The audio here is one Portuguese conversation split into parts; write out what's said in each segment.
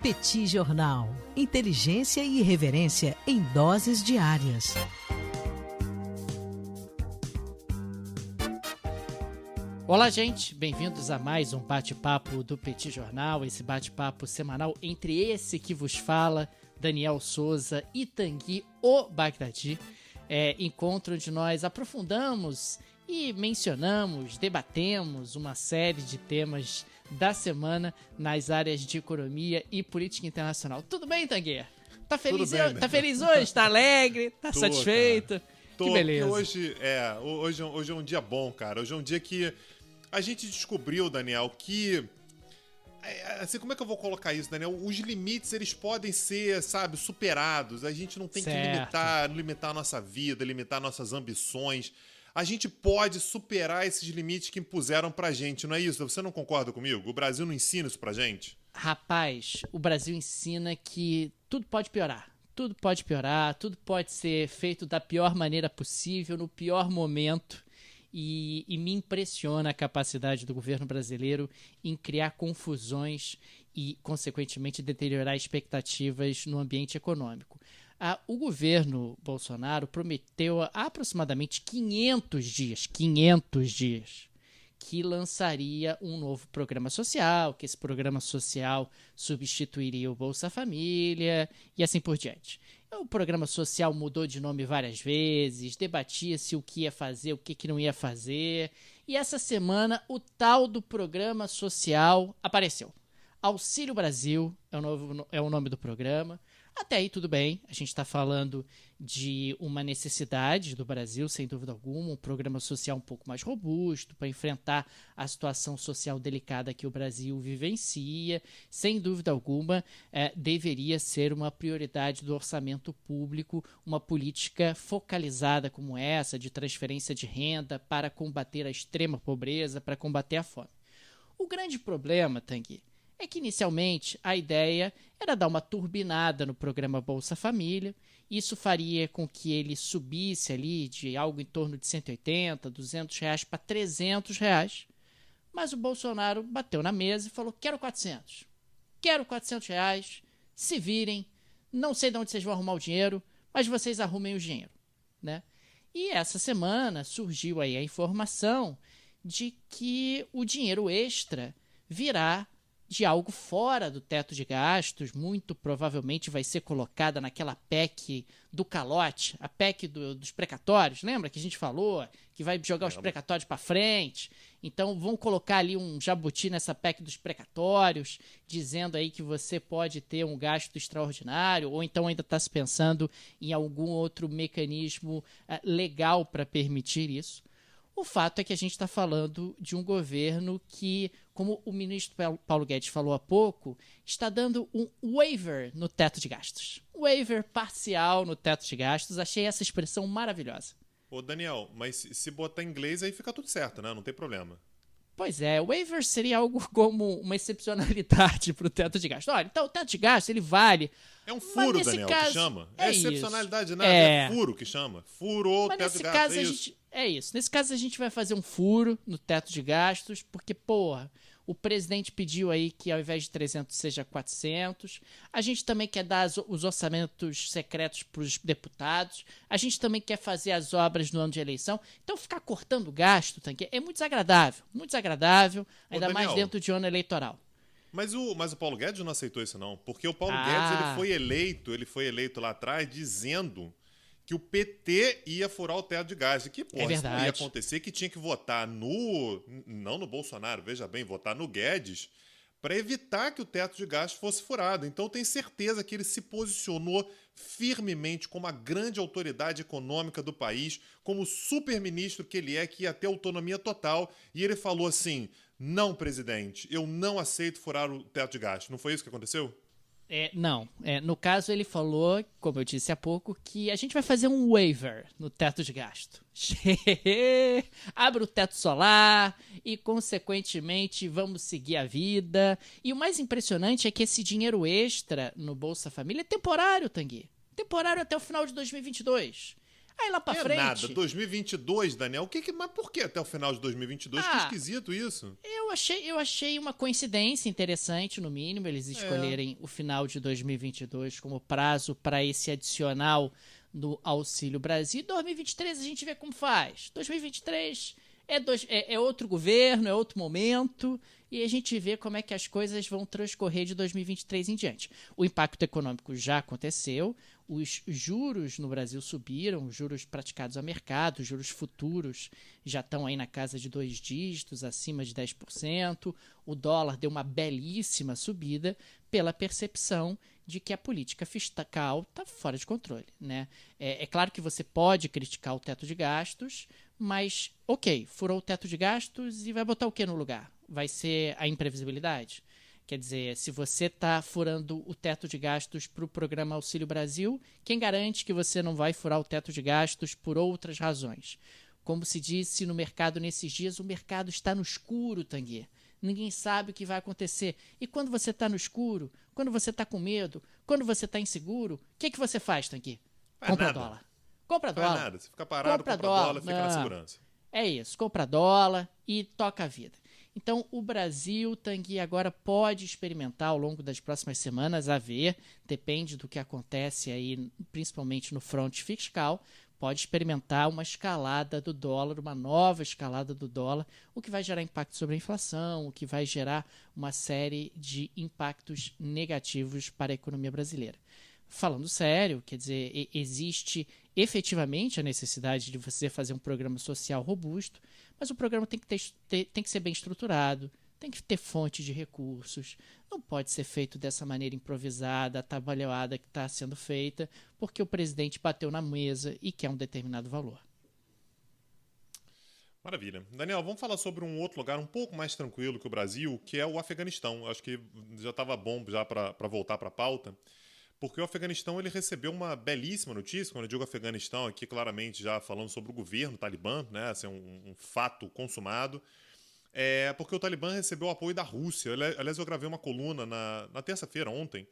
Petit Jornal. Inteligência e irreverência em doses diárias. Olá, gente. Bem-vindos a mais um bate-papo do Petit Jornal. Esse bate-papo semanal entre esse que vos fala, Daniel Souza e Tanguy o Bagdadi. Encontro onde nós aprofundamos e mencionamos, debatemos uma série de temas da semana nas áreas de economia e política internacional. Tudo bem, Tanguy? Tá feliz, tá feliz hoje? Tá alegre? Tá satisfeito? Tô, que beleza. Hoje é um dia bom, cara. Hoje é um dia que a gente descobriu, Daniel, que... Assim, como é que eu vou colocar isso, Daniel? Os limites, eles podem ser, sabe, superados. A gente não tem que limitar a nossa vida, limitar nossas ambições. A gente pode superar esses limites que impuseram pra gente, não é isso? Você não concorda comigo? O Brasil não ensina isso pra gente? Rapaz, o Brasil ensina que tudo pode piorar. Tudo pode piorar, tudo pode ser feito da pior maneira possível, no pior momento. E me impressiona a capacidade do governo brasileiro em criar confusões e, consequentemente, deteriorar expectativas no ambiente econômico. O governo Bolsonaro prometeu há aproximadamente 500 dias, que lançaria um novo programa social, que esse programa social substituiria o Bolsa Família e assim por diante. O programa social mudou de nome várias vezes, debatia-se o que ia fazer, o que não ia fazer, e essa semana o tal do programa social apareceu. Auxílio Brasil é o nome do programa. Até aí tudo bem, a gente está falando de uma necessidade do Brasil, sem dúvida alguma, um programa social um pouco mais robusto para enfrentar a situação social delicada que o Brasil vivencia. Sem dúvida alguma, deveria ser uma prioridade do orçamento público, uma política focalizada como essa, de transferência de renda para combater a extrema pobreza, para combater a fome. O grande problema, Tanguy, é que inicialmente a ideia era dar uma turbinada no programa Bolsa Família. Isso faria com que ele subisse ali de algo em torno de 180, 200 reais para 300 reais. Mas o Bolsonaro bateu na mesa e falou: quero 400. Quero 400 reais, se virem, não sei de onde vocês vão arrumar o dinheiro, mas vocês arrumem o dinheiro, né? E essa semana surgiu aí a informação de que o dinheiro extra virá de algo fora do teto de gastos, muito provavelmente vai ser colocada naquela PEC do calote, a PEC dos precatórios, lembra que a gente falou que vai jogar os precatórios para frente? Então vão colocar ali um jabuti nessa PEC dos precatórios, dizendo aí que você pode ter um gasto extraordinário, ou então ainda está se pensando em algum outro mecanismo legal para permitir isso. O fato é que a gente está falando de um governo que, como o ministro Paulo Guedes falou há pouco, está dando um waiver no teto de gastos. Waiver parcial no teto de gastos. Achei essa expressão maravilhosa. Ô, Daniel, mas se botar em inglês aí fica tudo certo, né? Não tem problema. Pois é, o waiver seria algo como uma excepcionalidade para o teto de gastos. Olha, então o teto de gastos ele vale. É um furo, Daniel, caso, que chama. É excepcionalidade, nada. É furo que chama. Furou o teto de gastos. Mas nesse caso é isso. Nesse caso a gente vai fazer um furo no teto de gastos, porque, porra, o presidente pediu aí que ao invés de 300 seja 400. A gente também quer dar os orçamentos secretos para os deputados. A gente também quer fazer as obras no ano de eleição. Então ficar cortando gasto, Tanguy, é muito desagradável, ainda mais dentro de ano eleitoral. Mas o Paulo Guedes não aceitou isso não, porque o Paulo Guedes ele foi eleito lá atrás dizendo que o PT ia furar o teto de gastos. Que, porra, isso não ia acontecer, que tinha que votar não no Bolsonaro, veja bem, votar no Guedes, para evitar que o teto de gastos fosse furado. Então, eu tenho certeza que ele se posicionou firmemente como a grande autoridade econômica do país, como super-ministro que ele é, que ia ter autonomia total, e ele falou assim: não, presidente, eu não aceito furar o teto de gastos. Não foi isso que aconteceu? Não. No caso, ele falou, como eu disse há pouco, que a gente vai fazer um waiver no teto de gasto. Abre o teto solar e, consequentemente, vamos seguir a vida. E o mais impressionante é que esse dinheiro extra no Bolsa Família é temporário, Tanguy. Temporário até o final de 2022. Aí lá pra frente... nada, 2022, Daniel, mas por que até o final de 2022? Que esquisito isso. Eu achei uma coincidência interessante, no mínimo, eles escolherem o final de 2022 como prazo para esse adicional no Auxílio Brasil. E 2023 a gente vê como faz. 2023 é outro governo, é outro momento, e a gente vê como é que as coisas vão transcorrer de 2023 em diante. O impacto econômico já aconteceu, os juros no Brasil subiram, os juros praticados a mercado, os juros futuros já estão aí na casa de 2 dígitos, acima de 10%, o dólar deu uma belíssima subida pela percepção de que a política fiscal está fora de controle, né? É claro que você pode criticar o teto de gastos, mas, ok, furou o teto de gastos e vai botar o que no lugar? Vai ser a imprevisibilidade? Quer dizer, se você está furando o teto de gastos para o programa Auxílio Brasil, quem garante que você não vai furar o teto de gastos por outras razões? Como se disse no mercado nesses dias, o mercado está no escuro, Tanguy. Ninguém sabe o que vai acontecer. E quando você está no escuro, quando você está com medo, quando você está inseguro, o que você faz, Tanguy? Compra dólar. Compra dólar. Não faz nada. Você fica parado, compra dólar, fica na segurança. É isso, compra dólar e toca a vida. Então, o Brasil, Tanguy, agora pode experimentar ao longo das próximas semanas, a ver, depende do que acontece aí, principalmente no fronte fiscal, pode experimentar uma escalada do dólar, uma nova escalada do dólar, o que vai gerar impacto sobre a inflação, o que vai gerar uma série de impactos negativos para a economia brasileira. Falando sério, quer dizer, existe efetivamente a necessidade de você fazer um programa social robusto, mas o programa tem que ser bem estruturado, tem que ter fonte de recursos, não pode ser feito dessa maneira improvisada, atabalhoada que está sendo feita, porque o presidente bateu na mesa e quer um determinado valor. Maravilha. Daniel, vamos falar sobre um outro lugar um pouco mais tranquilo que o Brasil, que é o Afeganistão. Acho que já estava bom já para voltar para a pauta, porque o Afeganistão ele recebeu uma belíssima notícia. Quando eu digo Afeganistão, aqui claramente já falando sobre o governo talibã, né? Assim, um fato consumado. Porque o Talibã recebeu o apoio da Rússia. Aliás, eu gravei uma coluna na terça-feira, ontem,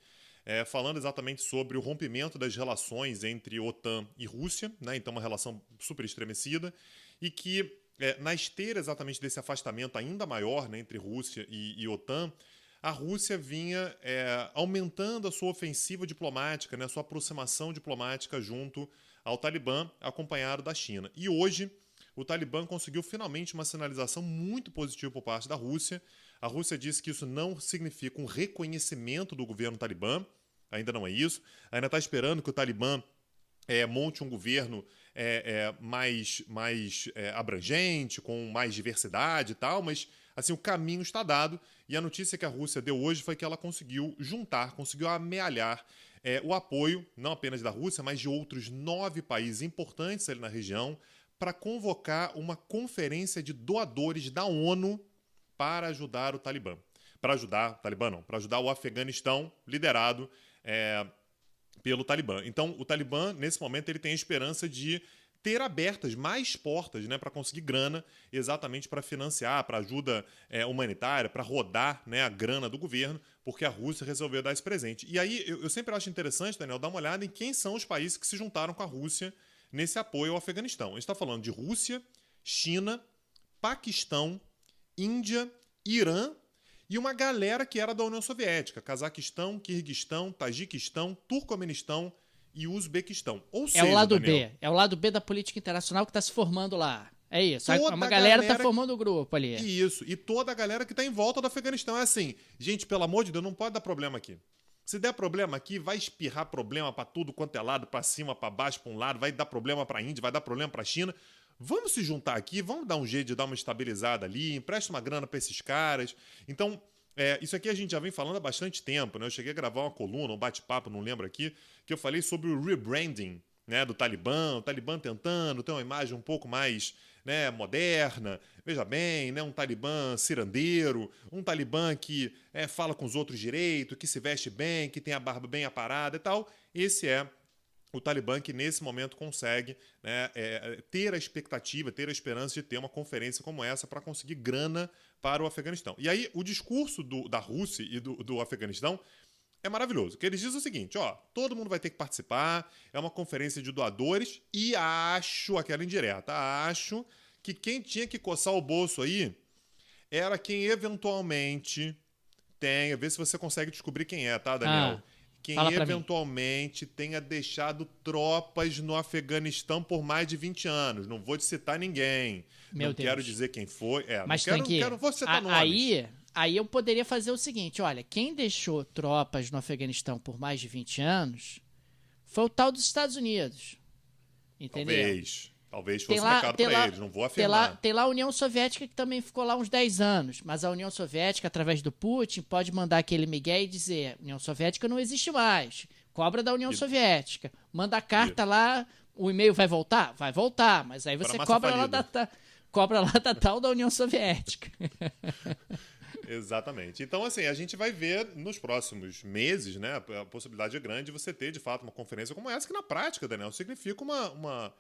falando exatamente sobre o rompimento das relações entre OTAN e Rússia, né? Então, uma relação super estremecida, e que, na esteira exatamente desse afastamento ainda maior, né, entre Rússia e OTAN, a Rússia vinha aumentando a sua ofensiva diplomática, né, a sua aproximação diplomática junto ao Talibã, acompanhado da China. E hoje, o Talibã conseguiu finalmente uma sinalização muito positiva por parte da Rússia. A Rússia disse que isso não significa um reconhecimento do governo Talibã, ainda não é isso. Ainda está esperando que o Talibã monte um governo mais abrangente, com mais diversidade e tal, mas assim, o caminho está dado, e a notícia que a Rússia deu hoje foi que ela conseguiu amealhar o apoio, não apenas da Rússia, mas de outros 9 países importantes ali na região, para convocar uma conferência de doadores da ONU para ajudar o Talibã. Para ajudar o Afeganistão, liderado pelo Talibã. Então, o Talibã, nesse momento, ele tem a esperança de ter abertas mais portas, né, para conseguir grana, exatamente para financiar, para ajuda humanitária, para rodar, né, a grana do governo, porque a Rússia resolveu dar esse presente. E aí, eu sempre acho interessante, Daniel, dar uma olhada em quem são os países que se juntaram com a Rússia nesse apoio ao Afeganistão. A gente está falando de Rússia, China, Paquistão, Índia, Irã e uma galera que era da União Soviética: Cazaquistão, Quirguistão, Tajiquistão, Turcomenistão e Uzbequistão. Ou seja, o lado Daniel, B. É o lado B da política internacional que está se formando lá. É isso. Uma galera está formando o grupo ali. Isso. E toda a galera que está em volta do Afeganistão. É assim, gente, pelo amor de Deus, não pode dar problema aqui. Se der problema aqui, vai espirrar problema para tudo quanto é lado, para cima, para baixo, para um lado, vai dar problema para a Índia, vai dar problema para a China. Vamos se juntar aqui, vamos dar um jeito de dar uma estabilizada ali, empresta uma grana para esses caras. Então, isso aqui a gente já vem falando há bastante tempo, né? Eu cheguei a gravar uma coluna, um bate-papo, não lembro aqui, que eu falei sobre o rebranding, né, do Talibã, o Talibã tentando ter uma imagem um pouco mais, né, moderna, veja bem, né, um Talibã cirandeiro, um Talibã que fala com os outros direito, que se veste bem, que tem a barba bem aparada e tal. Esse é o Talibã que nesse momento consegue, né, ter a expectativa, ter a esperança de ter uma conferência como essa para conseguir grana para o Afeganistão. E aí o discurso da Rússia e do Afeganistão é maravilhoso. O que eles dizem é o seguinte, ó, todo mundo vai ter que participar, é uma conferência de doadores e acho, aquela indireta, acho que quem tinha que coçar o bolso aí era quem eventualmente tenha, vê se você consegue descobrir quem é, tá, Daniel? Quem eventualmente tenha deixado tropas no Afeganistão por mais de 20 anos. Não vou te citar ninguém. Não quero dizer quem foi. Mas não vou citar nomes. Aí eu poderia fazer o seguinte, olha, quem deixou tropas no Afeganistão por mais de 20 anos foi o tal dos Estados Unidos. Entendeu? Talvez fosse um recado para eles, não vou afirmar. Tem lá a União Soviética que também ficou lá uns 10 anos, mas a União Soviética, através do Putin, pode mandar aquele migué e dizer, União Soviética não existe mais, cobra da União Soviética, manda a carta lá, o e-mail vai voltar? Vai voltar, mas aí você cobra lá da tal da União Soviética. Exatamente. Então, assim, a gente vai ver nos próximos meses, né, a possibilidade é grande de você ter, de fato, uma conferência como essa, que na prática, Daniel, significa uma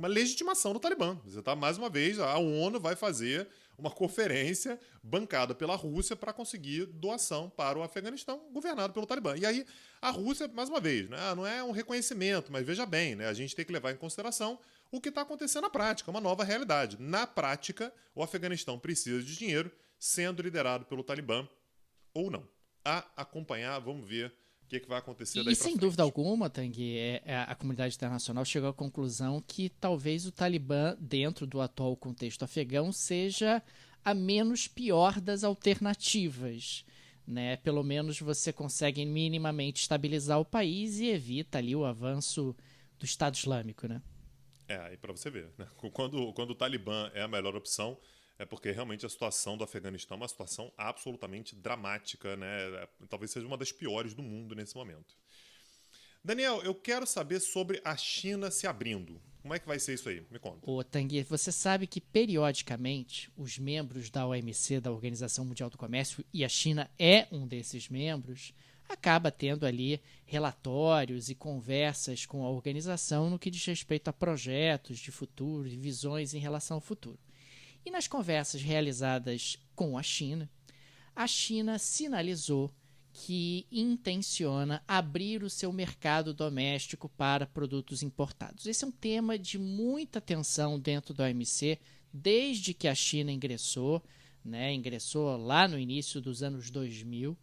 legitimação do Talibã. Você tá, mais uma vez, a ONU vai fazer uma conferência bancada pela Rússia para conseguir doação para o Afeganistão governado pelo Talibã. E aí, a Rússia, mais uma vez, né, não é um reconhecimento, mas veja bem, né, a gente tem que levar em consideração o que está acontecendo na prática, uma nova realidade. Na prática, o Afeganistão precisa de dinheiro, sendo liderado pelo Talibã ou não. A acompanhar, vamos ver o que vai acontecer daí pra frente. E sem dúvida alguma, Tanguy, a comunidade internacional chegou à conclusão que talvez o Talibã, dentro do atual contexto afegão, seja a menos pior das alternativas. Né? Pelo menos você consegue minimamente estabilizar o país e evita ali o avanço do Estado Islâmico. Né? Aí para você ver. Né? Quando o Talibã é a melhor opção, é porque realmente a situação do Afeganistão é uma situação absolutamente dramática, né? Talvez seja uma das piores do mundo nesse momento. Daniel, eu quero saber sobre a China se abrindo. Como é que vai ser isso aí? Me conta. Ô, Tanguy, você sabe que periodicamente os membros da OMC, da Organização Mundial do Comércio, e a China é um desses membros, acaba tendo ali relatórios e conversas com a organização no que diz respeito a projetos de futuro e visões em relação ao futuro. E nas conversas realizadas com a China sinalizou que intenciona abrir o seu mercado doméstico para produtos importados. Esse é um tema de muita atenção dentro da OMC desde que a China ingressou, né? Ingressou lá no início dos anos 2000,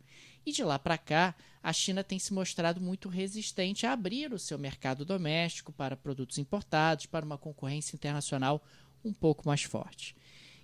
e de lá para cá a China tem se mostrado muito resistente a abrir o seu mercado doméstico para produtos importados, para uma concorrência internacional um pouco mais forte.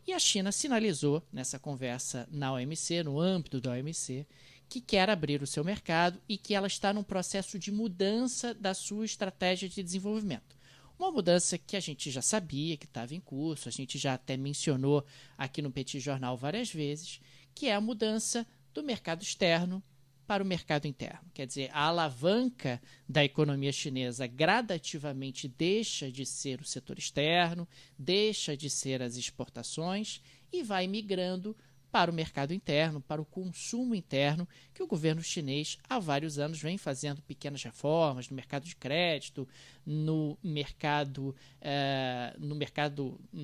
E a China sinalizou nessa conversa na OMC, no âmbito da OMC, que quer abrir o seu mercado e que ela está num processo de mudança da sua estratégia de desenvolvimento. Uma mudança que a gente já sabia que estava em curso, a gente já até mencionou aqui no Petit Jornal várias vezes, que é a mudança do mercado externo para o mercado interno. Quer dizer, a alavanca da economia chinesa gradativamente deixa de ser o setor externo, deixa de ser as exportações e vai migrando para o mercado interno, para o consumo interno, que o governo chinês há vários anos vem fazendo pequenas reformas no mercado de crédito, no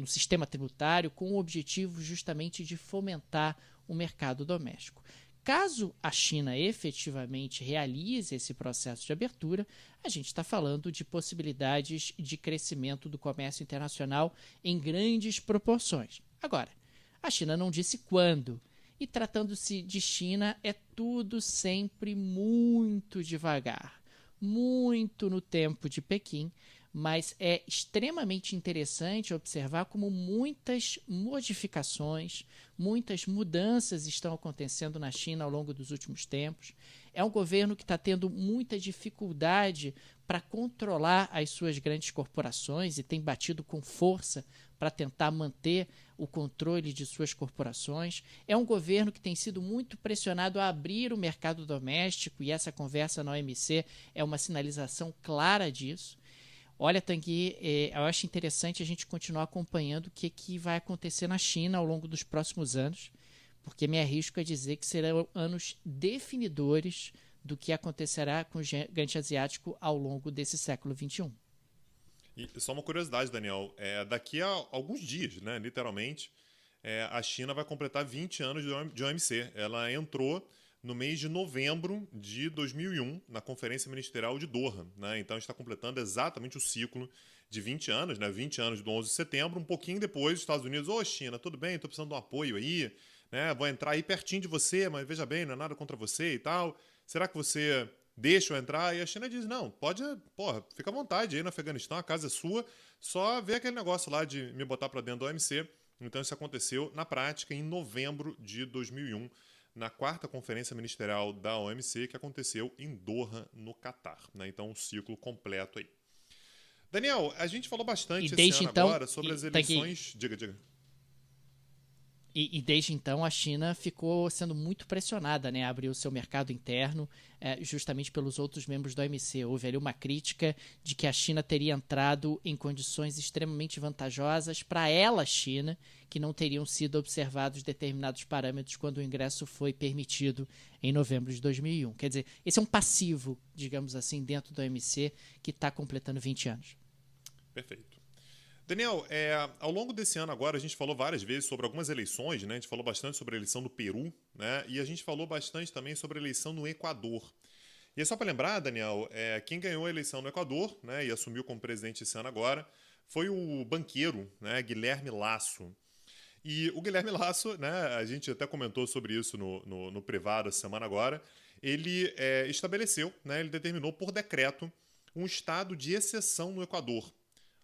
sistema tributário, com o objetivo justamente de fomentar o mercado doméstico. Caso a China efetivamente realize esse processo de abertura, a gente está falando de possibilidades de crescimento do comércio internacional em grandes proporções. Agora, a China não disse quando, e tratando-se de China, é tudo sempre muito devagar, muito no tempo de Pequim, mas é extremamente interessante observar como muitas modificações, muitas mudanças estão acontecendo na China ao longo dos últimos tempos. É um governo que está tendo muita dificuldade para controlar as suas grandes corporações e tem batido com força para tentar manter o controle de suas corporações. É um governo que tem sido muito pressionado a abrir o mercado doméstico e essa conversa na OMC é uma sinalização clara disso. Olha, Tanguy, eu acho interessante a gente continuar acompanhando o que vai acontecer na China ao longo dos próximos anos, porque me arrisco a dizer que serão anos definidores do que acontecerá com o gigante asiático ao longo desse século XXI. E só uma curiosidade, Daniel, daqui a alguns dias, né, literalmente, a China vai completar 20 anos de OMC. Ela entrou no mês de novembro de 2001, na Conferência Ministerial de Doha, né? Então, a gente está completando exatamente o ciclo de 20 anos, né? 20 anos do 11 de setembro, um pouquinho depois, os Estados Unidos, China, tudo bem, estou precisando de um apoio aí, né? Vou entrar aí pertinho de você, mas veja bem, não é nada contra você e tal. Será que você deixa eu entrar? E a China diz, não, pode, fica à vontade aí no Afeganistão, a casa é sua, só vê aquele negócio lá de me botar para dentro da OMC. Então, isso aconteceu, na prática, em novembro de 2001, na 4ª Conferência Ministerial da OMC, que aconteceu em Doha, no Catar, né? Então, um ciclo completo aí. Daniel, a gente falou bastante esse ano agora sobre as eleições... Diga. E desde então a China ficou sendo muito pressionada, né, a abrir o seu mercado interno, justamente pelos outros membros da OMC. Houve ali uma crítica de que a China teria entrado em condições extremamente vantajosas para ela, China, que não teriam sido observados determinados parâmetros quando o ingresso foi permitido em novembro de 2001. Quer dizer, esse é um passivo, digamos assim, dentro da OMC que está completando 20 anos. Perfeito. Daniel, ao longo desse ano agora a gente falou várias vezes sobre algumas eleições, né? A gente falou bastante sobre a eleição do Peru, né? E a gente falou bastante também sobre a eleição no Equador. E é só para lembrar, Daniel, quem ganhou a eleição no Equador, né, e assumiu como presidente esse ano agora, foi o banqueiro, né, Guilherme Lasso. E o Guilherme Lasso, né, a gente até comentou sobre isso no privado essa semana agora, ele estabeleceu, né, ele determinou por decreto um estado de exceção no Equador.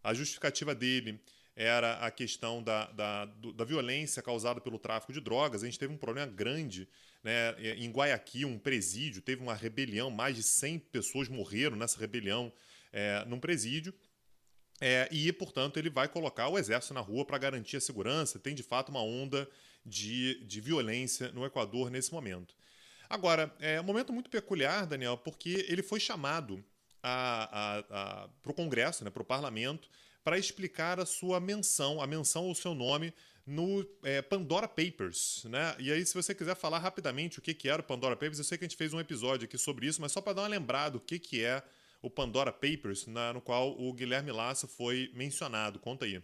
A justificativa dele era a questão da violência causada pelo tráfico de drogas. A gente teve um problema grande, né, em Guayaquil, um presídio, teve uma rebelião, mais de 100 pessoas morreram nessa rebelião num presídio. E, portanto, ele vai colocar o exército na rua para garantir a segurança. Tem, de fato, uma onda de violência no Equador nesse momento. Agora, é um momento muito peculiar, Daniel, porque ele foi chamado para o Congresso, né, para o Parlamento, para explicar a sua menção, ao seu nome no Pandora Papers, né? E aí, se você quiser falar rapidamente o que era o Pandora Papers, eu sei que a gente fez um episódio aqui sobre isso, mas só para dar uma lembrada o que é o Pandora Papers, no qual o Guilherme Lasso foi mencionado. Conta aí.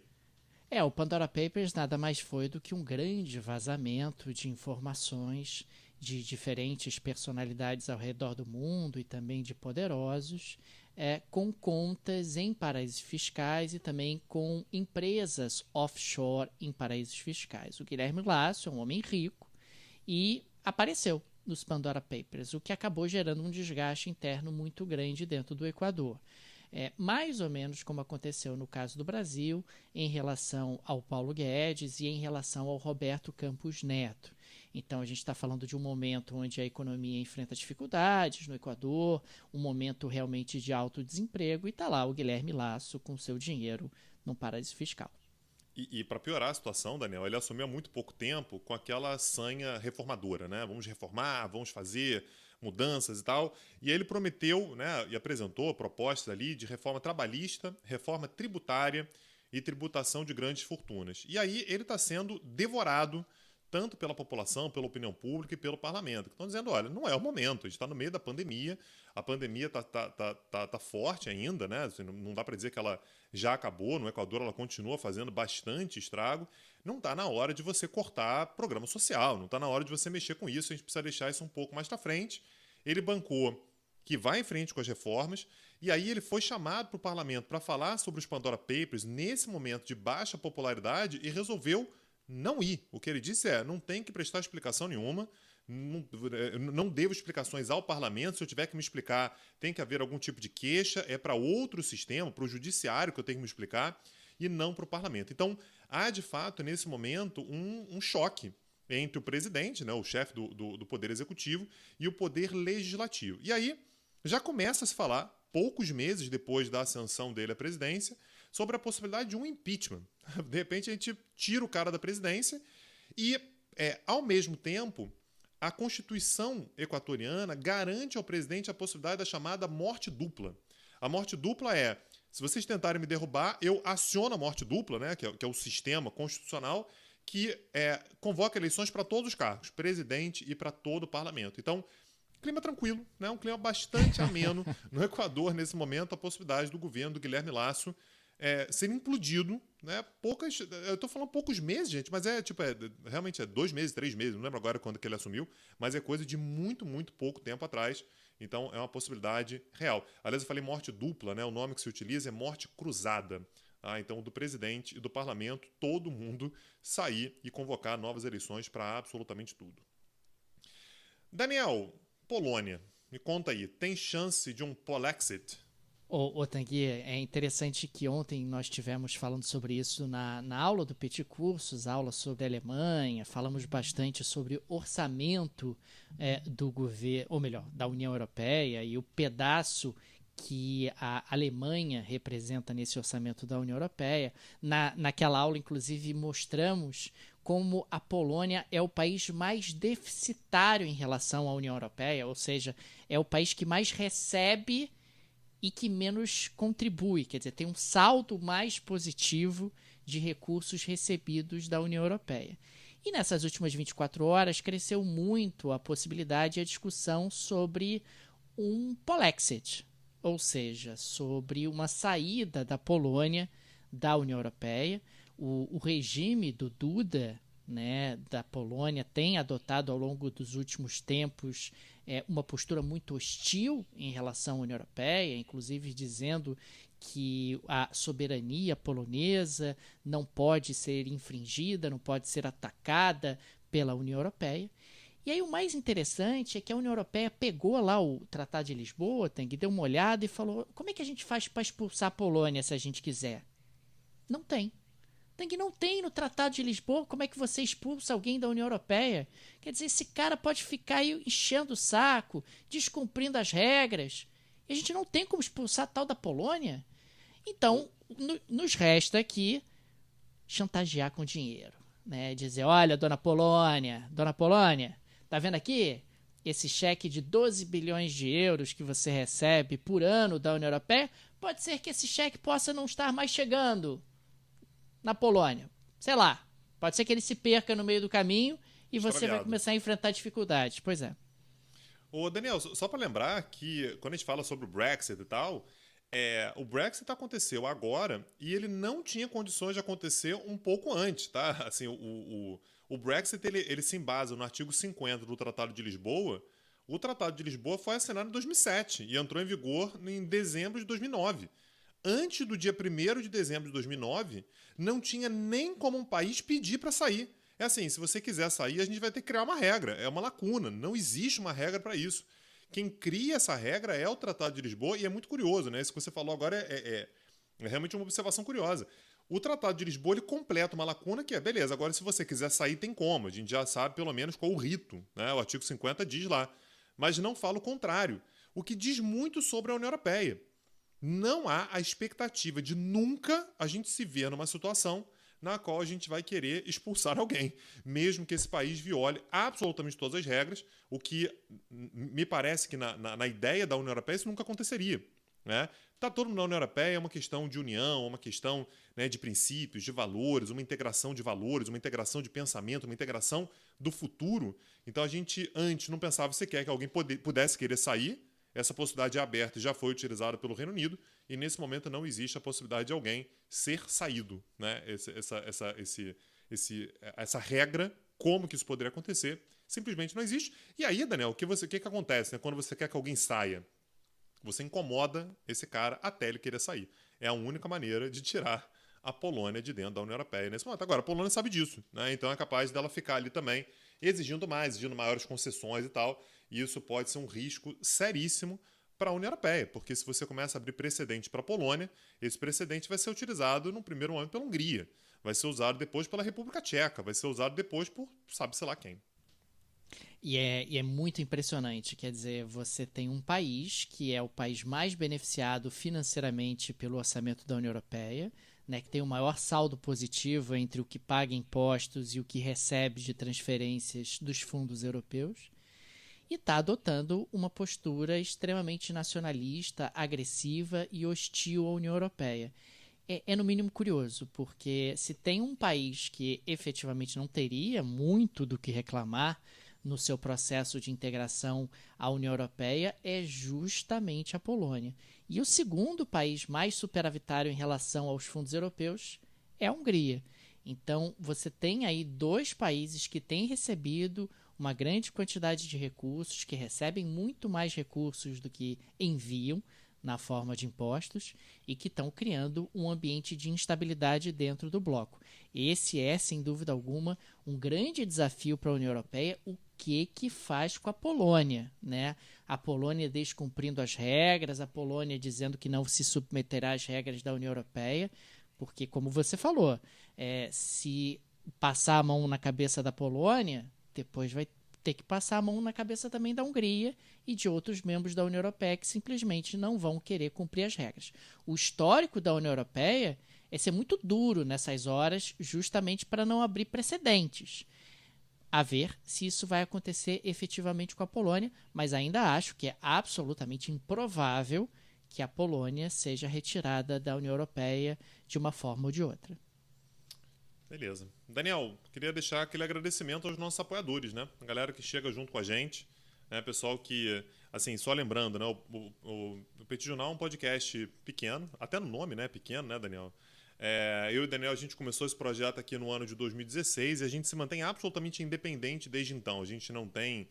O Pandora Papers nada mais foi do que um grande vazamento de informações de diferentes personalidades ao redor do mundo e também de poderosos, com contas em paraísos fiscais e também com empresas offshore em paraísos fiscais. O Guilherme Lasso é um homem rico e apareceu nos Pandora Papers, o que acabou gerando um desgaste interno muito grande dentro do Equador. Mais ou menos como aconteceu no caso do Brasil, em relação ao Paulo Guedes e em relação ao Roberto Campos Neto. Então, a gente está falando de um momento onde a economia enfrenta dificuldades no Equador, um momento realmente de alto desemprego, e está lá o Guilherme Lasso com seu dinheiro num paraíso fiscal. E para piorar a situação, Daniel, ele assumiu há muito pouco tempo com aquela sanha reformadora, né? Vamos reformar, vamos fazer mudanças e tal. E aí ele prometeu, né, e apresentou propostas ali de reforma trabalhista, reforma tributária e tributação de grandes fortunas. E aí ele está sendo devorado tanto pela população, pela opinião pública e pelo parlamento, que estão dizendo, olha, não é o momento, a gente está no meio da pandemia, a pandemia está forte ainda, né? Não dá para dizer que ela já acabou, no Equador ela continua fazendo bastante estrago, não está na hora de você cortar programa social, não está na hora de você mexer com isso, a gente precisa deixar isso um pouco mais para frente. Ele bancou que vai em frente com as reformas, e aí ele foi chamado para o parlamento para falar sobre os Pandora Papers nesse momento de baixa popularidade e resolveu não ir. O que ele disse não tem que prestar explicação nenhuma, não devo explicações ao parlamento, se eu tiver que me explicar, tem que haver algum tipo de queixa, é para outro sistema, para o judiciário que eu tenho que me explicar, e não para o parlamento. Então, há de fato, nesse momento, um choque entre o presidente, né, o chefe do Poder Executivo, e o Poder Legislativo. E aí, já começa a se falar, poucos meses depois da ascensão dele à presidência, sobre a possibilidade de um impeachment. De repente, a gente tira o cara da presidência e, ao mesmo tempo, a Constituição equatoriana garante ao presidente a possibilidade da chamada morte dupla. A morte dupla se vocês tentarem me derrubar, eu aciono a morte dupla, né, que é o sistema constitucional, que convoca eleições para todos os cargos, presidente e para todo o parlamento. Então, clima tranquilo, né, um clima bastante ameno no Equador, nesse momento, a possibilidade do governo do Guilherme Lasso ser implodido, né? Eu tô falando poucos meses, gente, mas realmente 2 meses, 3 meses, não lembro agora quando que ele assumiu, mas é coisa de muito, muito pouco tempo atrás. Então, é uma possibilidade real. Aliás, eu falei morte dupla, né? O nome que se utiliza é morte cruzada. Então, do presidente e do parlamento, todo mundo sair e convocar novas eleições para absolutamente tudo. Daniel, Polônia, me conta aí, tem chance de um Polexit? Ô Tanguy, é interessante que ontem nós tivemos falando sobre isso na aula do Petit Cursos, aula sobre a Alemanha, falamos bastante sobre orçamento do governo, ou melhor, da União Europeia e o pedaço que a Alemanha representa nesse orçamento da União Europeia. Naquela aula, inclusive, mostramos como a Polônia é o país mais deficitário em relação à União Europeia, ou seja, é o país que mais recebe e que menos contribui, quer dizer, tem um saldo mais positivo de recursos recebidos da União Europeia. E nessas últimas 24 horas cresceu muito a possibilidade e a discussão sobre um Polexit, ou seja, sobre uma saída da Polônia da União Europeia. O regime do Duda, né, da Polônia, tem adotado ao longo dos últimos tempos uma postura muito hostil em relação à União Europeia, inclusive dizendo que a soberania polonesa não pode ser infringida, não pode ser atacada pela União Europeia. E aí o mais interessante é que a União Europeia pegou lá o Tratado de Lisboa, deu uma olhada e falou: como é que a gente faz para expulsar a Polônia se a gente quiser? Não tem. Não tem no Tratado de Lisboa como é que você expulsa alguém da União Europeia. Quer dizer, esse cara pode ficar aí enchendo o saco, descumprindo as regras. E a gente não tem como expulsar a tal da Polônia. Então, nos resta aqui chantagear com dinheiro, né? Dizer: olha, dona Polônia, tá vendo aqui? Esse cheque de 12 bilhões de euros que você recebe por ano da União Europeia, pode ser que esse cheque possa não estar mais chegando na Polônia. Sei lá, pode ser que ele se perca no meio do caminho e você vai começar a enfrentar dificuldades. Pois é. Ô Daniel, só para lembrar que quando a gente fala sobre o Brexit e tal, o Brexit aconteceu agora e ele não tinha condições de acontecer um pouco antes, tá? Assim, o Brexit ele se embasa no artigo 50 do Tratado de Lisboa. O Tratado de Lisboa foi assinado em 2007 e entrou em vigor em dezembro de 2009. Antes do dia 1º de dezembro de 2009, não tinha nem como um país pedir para sair. É assim, se você quiser sair, a gente vai ter que criar uma regra. É uma lacuna. Não existe uma regra para isso. Quem cria essa regra é o Tratado de Lisboa e é muito curioso, né? Isso que você falou agora é realmente uma observação curiosa. O Tratado de Lisboa ele completa uma lacuna que beleza, agora se você quiser sair tem como. A gente já sabe pelo menos qual o rito, né? O artigo 50 diz lá. Mas não fala o contrário. O que diz muito sobre a União Europeia. Não há a expectativa de nunca a gente se ver numa situação na qual a gente vai querer expulsar alguém, mesmo que esse país viole absolutamente todas as regras, o que me parece que na ideia da União Europeia isso nunca aconteceria. Né? Tá todo mundo na União Europeia, é uma questão de união, uma questão, né, de princípios, de valores, uma integração de valores, uma integração de pensamento, uma integração do futuro. Então a gente antes não pensava sequer que alguém pudesse querer sair. Essa possibilidade é aberta e já foi utilizada pelo Reino Unido e nesse momento não existe a possibilidade de alguém ser saído. Né? Essa regra, como que isso poderia acontecer, simplesmente não existe. E aí, Daniel, o que acontece, né? Quando você quer que alguém saia? Você incomoda esse cara até ele querer sair. É a única maneira de tirar a Polônia de dentro da União Europeia nesse momento. Agora, a Polônia sabe disso, né? Então é capaz dela ficar ali também exigindo maiores concessões e tal. E isso pode ser um risco seríssimo para a União Europeia, porque se você começa a abrir precedente para a Polônia, esse precedente vai ser utilizado no primeiro momento pela Hungria, vai ser usado depois pela República Tcheca, vai ser usado depois por sabe-se lá quem. E é muito impressionante, quer dizer, você tem um país que é o país mais beneficiado financeiramente pelo orçamento da União Europeia, né, que tem o maior saldo positivo entre o que paga impostos e o que recebe de transferências dos fundos europeus, e está adotando uma postura extremamente nacionalista, agressiva e hostil à União Europeia. É no mínimo curioso, porque se tem um país que efetivamente não teria muito do que reclamar no seu processo de integração à União Europeia é justamente a Polônia. E o segundo país mais superavitário em relação aos fundos europeus é a Hungria. Então, você tem aí 2 países que têm recebido uma grande quantidade de recursos, que recebem muito mais recursos do que enviam na forma de impostos e que estão criando um ambiente de instabilidade dentro do bloco. Esse é, sem dúvida alguma, um grande desafio para a União Europeia. O que faz com a Polônia, né? A Polônia descumprindo as regras, a Polônia dizendo que não se submeterá às regras da União Europeia, porque, como você falou, se passar a mão na cabeça da Polônia, depois vai ter que passar a mão na cabeça também da Hungria e de outros membros da União Europeia que simplesmente não vão querer cumprir as regras. O histórico da União Europeia é ser muito duro nessas horas, justamente para não abrir precedentes. A ver se isso vai acontecer efetivamente com a Polônia, mas ainda acho que é absolutamente improvável que a Polônia seja retirada da União Europeia de uma forma ou de outra. Beleza. Daniel, queria deixar aquele agradecimento aos nossos apoiadores, né? A galera que chega junto com a gente, né? Pessoal que, assim, só lembrando, né? O Petit Jornal é um podcast pequeno, até no nome, né? Pequeno, né, Daniel? Eu e o Daniel, a gente começou esse projeto aqui no ano de 2016 e a gente se mantém absolutamente independente desde então. A gente não tem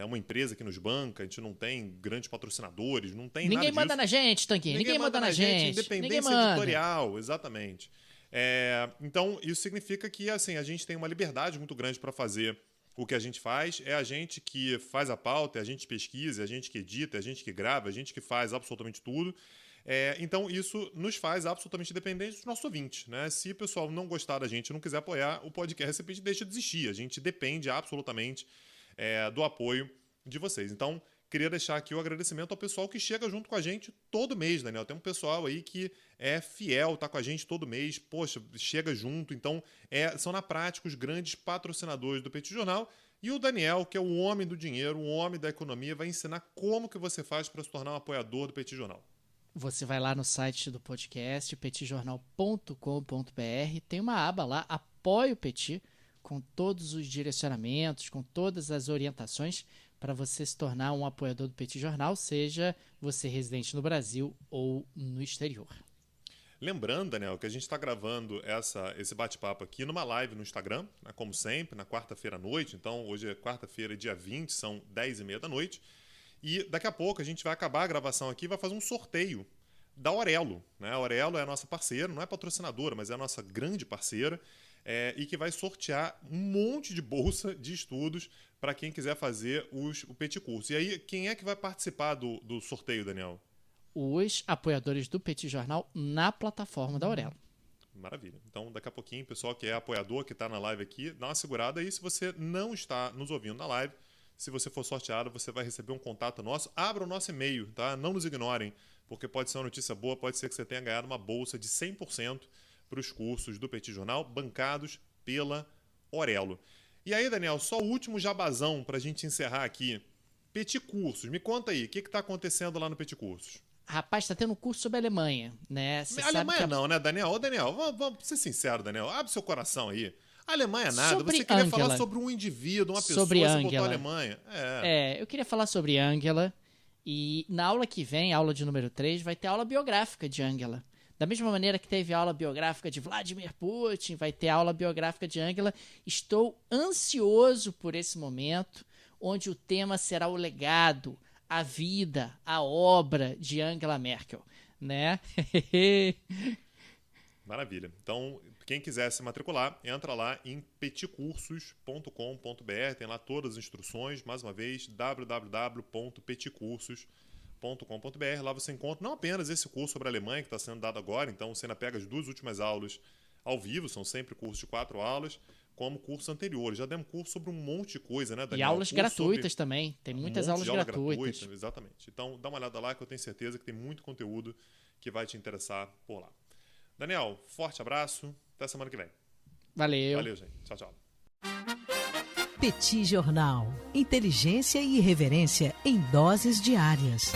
uma empresa que nos banca, a gente não tem grandes patrocinadores, não tem Ninguém nada manda disso. na gente, Tanquinho. Ninguém manda na gente. Independência editorial, exatamente. Então, isso significa que assim, a gente tem uma liberdade muito grande para fazer o que a gente faz. É a gente que faz a pauta, é a gente que pesquisa, é a gente que edita, é a gente que grava, é a gente que faz absolutamente tudo. Então, isso nos faz absolutamente dependentes dos nossos ouvintes, né? Se o pessoal não gostar da gente, não quiser apoiar o podcast, a gente deixa de existir. A gente depende absolutamente do apoio de vocês. Então, queria deixar aqui o agradecimento ao pessoal que chega junto com a gente todo mês, Daniel. Tem um pessoal aí que é fiel, tá com a gente todo mês, poxa, chega junto. Então, são na prática os grandes patrocinadores do Petit Jornal. E o Daniel, que é o homem do dinheiro, o homem da economia, vai ensinar como que você faz para se tornar um apoiador do Petit Jornal. Você vai lá no site do podcast, petitjornal.com.br, tem uma aba lá, Apoie o Petit, com todos os direcionamentos, com todas as orientações para você se tornar um apoiador do Petit Jornal, seja você residente no Brasil ou no exterior. Lembrando, Daniel, que a gente está gravando esse bate-papo aqui numa live no Instagram, né, como sempre, na quarta-feira à noite. Então, hoje é quarta-feira, dia 20, são 10h30 da noite. E daqui a pouco a gente vai acabar a gravação aqui e vai fazer um sorteio da Aurelo, né? A Aurelo é a nossa parceira, não é patrocinadora, mas é a nossa grande parceira. E que vai sortear um monte de bolsa de estudos para quem quiser fazer o Petit Curso. E aí, quem é que vai participar do sorteio, Daniel? Os apoiadores do Petit Jornal na plataforma da Aurelo. Maravilha. Então, daqui a pouquinho, o pessoal que é apoiador, que está na live aqui, dá uma segurada aí. Se você não está nos ouvindo na live, se você for sorteado, você vai receber um contato nosso. Abra o nosso e-mail, tá? Não nos ignorem, porque pode ser uma notícia boa, pode ser que você tenha ganhado uma bolsa de 100% para os cursos do Petit Jornal, bancados pela Aurelo. E aí, Daniel, só o último jabazão para a gente encerrar aqui. Petit Cursos, me conta aí, o que está acontecendo lá no Petit Cursos? Rapaz, está tendo um curso sobre a Alemanha, né? Alemanha não, né, Daniel? Ô, Daniel, vamos ser sincero, Daniel. Abre seu coração aí. A Alemanha é nada. Você queria falar sobre um indivíduo, uma pessoa, você botou a Alemanha. Eu queria falar sobre Angela. E na aula que vem, aula de número 3, vai ter aula biográfica de Angela. Da mesma maneira que teve aula biográfica de Vladimir Putin, vai ter aula biográfica de Angela. Estou ansioso por esse momento, onde o tema será o legado, a vida, a obra de Angela Merkel, né? Maravilha. Então, quem quiser se matricular, entra lá em petitcursos.com.br, tem lá todas as instruções, mais uma vez, www.petitcursos.com.br. Lá você encontra não apenas esse curso sobre a Alemanha que está sendo dado agora, então você ainda pega as 2 últimas aulas ao vivo, são sempre cursos de 4 aulas, como cursos anteriores. Já demos curso sobre um monte de coisa, né, Daniel? E aulas gratuitas também, tem muitas aulas gratuitas. Exatamente. Então dá uma olhada lá que eu tenho certeza que tem muito conteúdo que vai te interessar por lá. Daniel, forte abraço, até semana que vem. Valeu. Valeu, gente. Tchau, tchau. Petit Jornal. Inteligência e irreverência em doses diárias.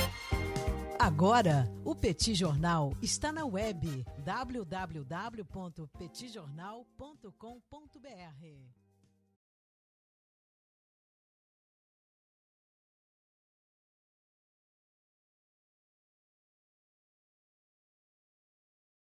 Agora, o Petit Jornal está na web www.petitjornal.com.br.